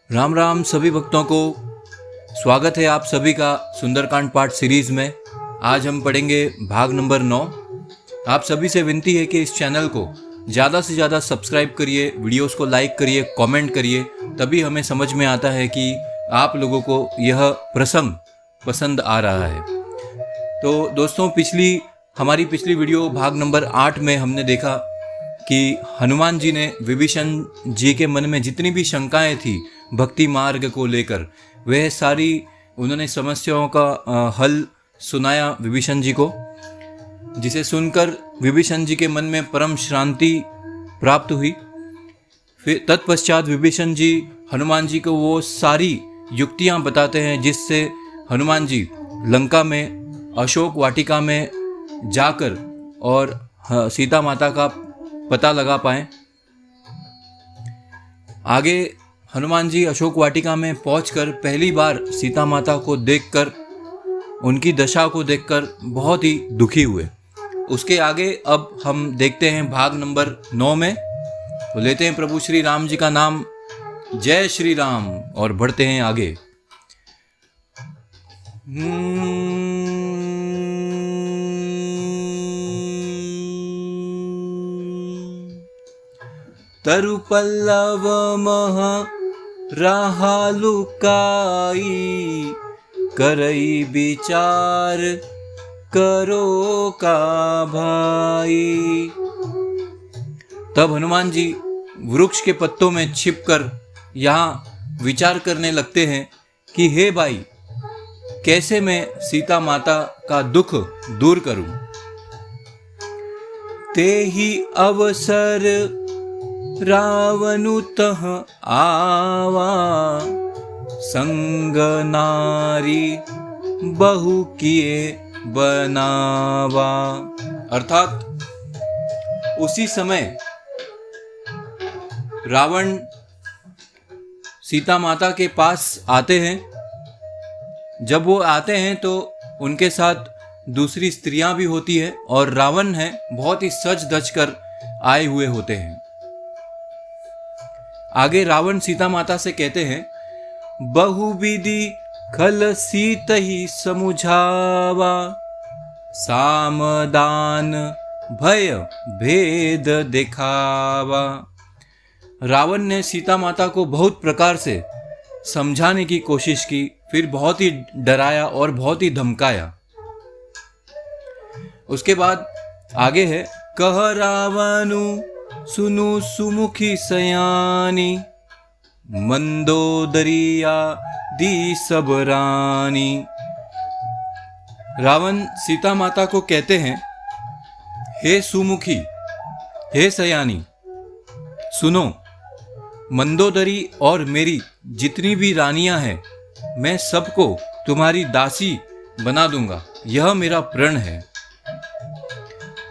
राम राम सभी भक्तों को। स्वागत है आप सभी का सुंदरकांड पाठ सीरीज में। आज हम पढ़ेंगे भाग नंबर 9। आप सभी से विनती है कि इस चैनल को ज़्यादा से ज़्यादा सब्सक्राइब करिए, वीडियोस को लाइक करिए, कमेंट करिए, तभी हमें समझ में आता है कि आप लोगों को यह प्रसंग पसंद आ रहा है। तो दोस्तों, हमारी पिछली वीडियो भाग नंबर 8 में हमने देखा कि हनुमान जी ने विभीषण जी के मन में जितनी भी शंकाएं थी भक्ति मार्ग को लेकर, वह सारी उन्होंने समस्याओं का हल सुनाया विभीषण जी को, जिसे सुनकर विभीषण जी के मन में परम शांति प्राप्त हुई। फिर तत्पश्चात विभीषण जी हनुमान जी को वो सारी युक्तियां बताते हैं जिससे हनुमान जी लंका में अशोक वाटिका में जाकर और सीता माता का पता लगा पाएं। आगे हनुमान जी अशोक वाटिका में पहुंचकर पहली बार सीता माता को देखकर, उनकी दशा को देखकर बहुत ही दुखी हुए। उसके आगे अब हम देखते हैं भाग नंबर 9 में। तो लेते हैं प्रभु श्री राम जी का नाम, जय श्री राम, और बढ़ते हैं आगे। तरु पल्लव मह राहालुकाई, करई विचार करो का भाई। तब हनुमान जी वृक्ष के पत्तों में छिपकर यहाँ विचार करने लगते हैं कि हे भाई, कैसे मैं सीता माता का दुख दूर करूं। ते ही अवसर रावणु तह आवा, संग नारी बहु किए बनावा। अर्थात उसी समय रावण सीता माता के पास आते हैं। जब वो आते हैं तो उनके साथ दूसरी स्त्रियां भी होती है और रावण है बहुत ही सज धज कर आए हुए होते हैं। आगे रावण सीता माता से कहते हैं, बहुविधि खल सीत ही समुझावा, सामदान भय भेद दिखावा। रावण ने सीता माता को बहुत प्रकार से समझाने की कोशिश की, फिर बहुत ही डराया और बहुत ही धमकाया। उसके बाद आगे है, कह रावणु सुनु सुमुखी सयानी, मंदोदरिया दी सब रानी। रावण सीता माता को कहते हैं, हे सुमुखी, हे सयानी, सुनो, मंदोदरी और मेरी जितनी भी रानियां हैं, मैं सबको तुम्हारी दासी बना दूंगा, यह मेरा प्रण है।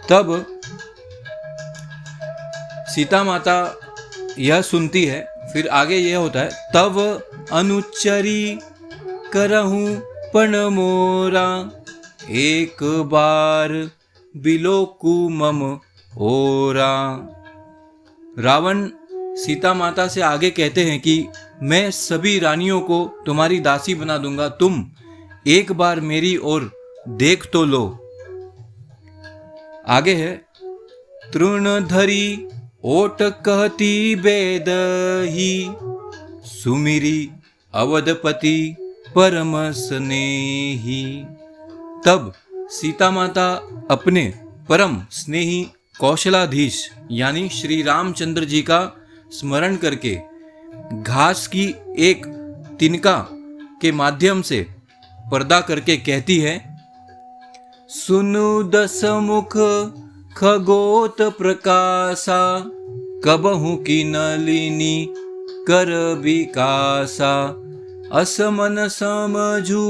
तब सीता माता यह सुनती है। फिर आगे यह होता है, तब अनुचरी करहूं पण मोरा, एक बार बिलोकु मम ओरा। रावण सीता माता से आगे कहते हैं कि मैं सभी रानियों को तुम्हारी दासी बना दूंगा, तुम एक बार मेरी ओर देख तो लो। आगे है, तृणधरी ओट कहती बेदही, सुमिरी अवधपति परम स्नेही। तब सीता माता अपने परम स्नेही कौशलाधीश यानी श्री रामचंद्र जी का स्मरण करके घास की एक तिनका के माध्यम से पर्दा करके कहती है, सुनु दस मुख खगोत प्रकाशा, कबहु की नलिनी कर विकासा, असमन समझू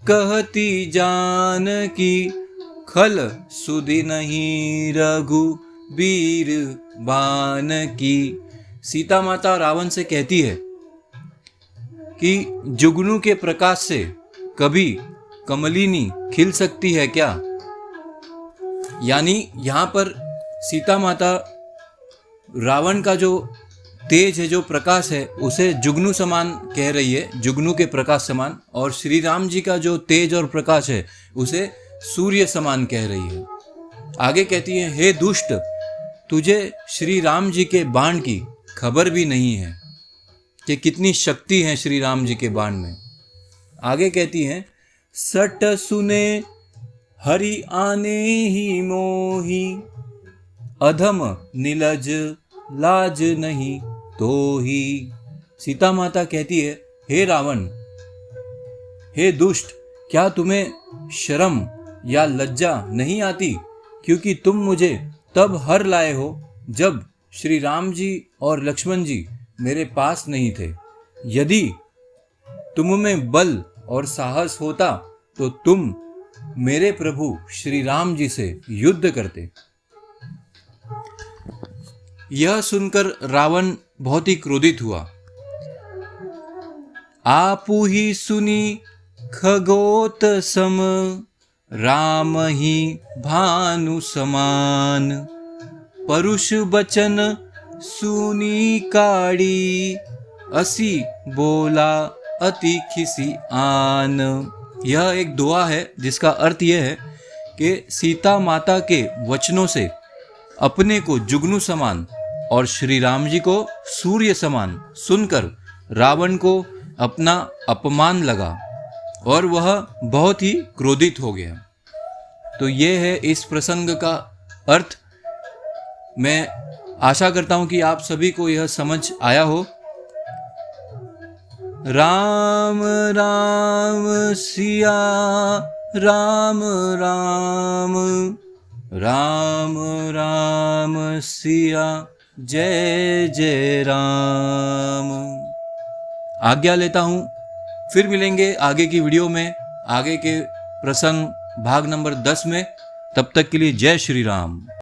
कहती जान की, खल सुधि नहीं रघु वीर बान की। सीता माता रावण से कहती है कि जुगनू के प्रकाश से कभी कमलिनी खिल सकती है क्या। यानी यहाँ पर सीता माता रावण का जो तेज है, जो प्रकाश है, उसे जुगनू समान कह रही है, जुगनू के प्रकाश समान। और श्री राम जी का जो तेज और प्रकाश है उसे सूर्य समान कह रही है। आगे कहती है, हे दुष्ट, तुझे श्री राम जी के बाण की खबर भी नहीं है कि कितनी शक्ति है श्री राम जी के बाण में। आगे कहती है, सट सुने हरि आने ही मोही, अधम नीलज लाज नहीं तो ही। सीता माता कहती है, हे रावण, हे दुष्ट, क्या तुम्हें शर्म या लज्जा नहीं आती, क्योंकि तुम मुझे तब हर लाए हो जब श्री राम जी और लक्ष्मण जी मेरे पास नहीं थे। यदि तुम में बल और साहस होता तो तुम मेरे प्रभु श्री राम जी से युद्ध करते। यह सुनकर रावण बहुत ही क्रोधित हुआ। आपू ही सुनी खगोत सम, राम ही भानु समान, परुष बचन सुनी काड़ी, असी बोला अति खिसी आन। यह एक दुआ है जिसका अर्थ यह है कि सीता माता के वचनों से अपने को जुगनू समान और श्री राम जी को सूर्य समान सुनकर रावण को अपना अपमान लगा और वह बहुत ही क्रोधित हो गया। तो ये है इस प्रसंग का अर्थ। मैं आशा करता हूं कि आप सभी को यह समझ आया हो। राम राम सिया राम राम, राम राम सिया जय जय राम। आज्ञा लेता हूँ, फिर मिलेंगे आगे की वीडियो में, आगे के प्रसंग भाग नंबर 10 में। तब तक के लिए जय श्री राम।